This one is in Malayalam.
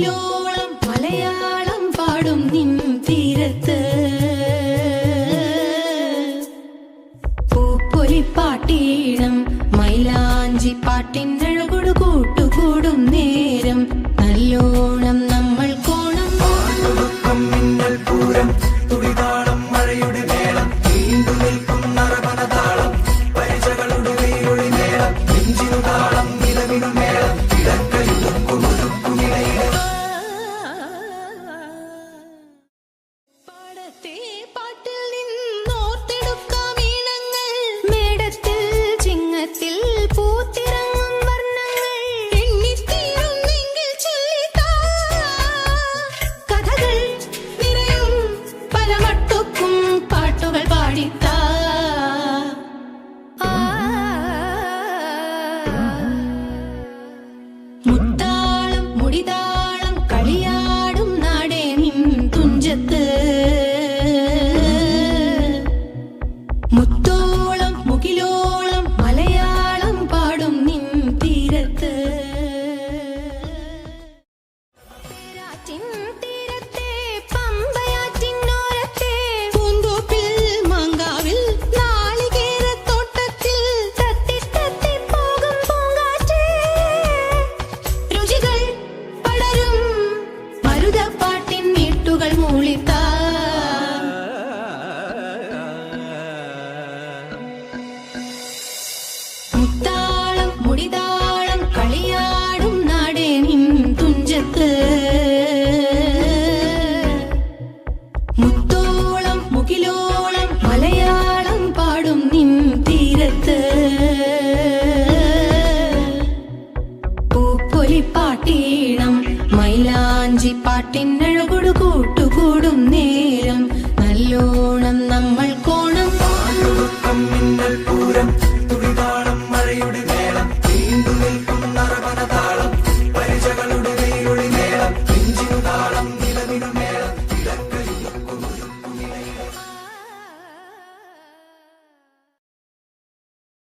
മുകിലോളം മലയാളം പാടും നിൻ തീരത്ത് പൂപ്പൊലിപ്പാട്ടീണം മൈലാഞ്ചി പാട്ടിനഴകൊടു കൂട്ടുകൂടും നേരം നല്ലോണം നമ്മൾ കോണം മിന്നൽ പൂരം തുടിതാളം മഴയുടെ മേളം നീണ്ടു നിൽക്കും നരവനതാളം പരിചകളുടെ വേരൊളി മേളം നെഞ്ചിനു താളം നിലവിനു മേളം കിടക്കയുടുക്കുമിടയിലെ പാടത്തെ പാട്ടിൽ നിന്നോർത്തെടുക്കാം ഈണങ്ങൾ മേടത്തിൽ ചിങ്ങത്തിൽ പൂത്തിറങ്ങും വർണ്ണങ്ങൾ എണ്ണിത്തീരുന്നെങ്കിൽ ചൊല്ലിത്താ കഥകൾ നിറയും പല മട്ടുക്കും പാട്ടുകൾ പാടിത്താ മുത്താളം മുടിതാളം കളിയാടും നാടേ നിൻ തുഞ്ചത്ത് മുത്തോളം മുകിലോളം മലയാളം പാടും നിൻ തീരത്ത് പേരാറ്റിൻ തീരത്തെ പമ്പയാറ്റിനോരത്തെ പൂന്തോപ്പിൽ മാങ്കാവിൽ നാളികേരത്തോട്ടത്തിൽ തത്തി തത്തി പോകും പൂങ്കാറ്റേ രുചികൾ പടരും മരുതപ്പാട്ടിൻ വീട്ടുകൾ മൂളിത്താ മുത്താളം മുടിതാളം കളിയാടും നാടേ നിൻ തുഞ്ചത്ത് മുത്തോളം മുകിലോളം മലയാളം പാടും നിൻ തീരത്ത് പൂപ്പൊലിപ്പാട്ടീണം മൈലാഞ്ചി പാട്ടിനഴകൊടു കൂട്ടുകൂടും നേരം നല്ലോണം നമ്മൾ കോണം മിന്നൽ പൂരം തുടിതാളം മഴയുടെ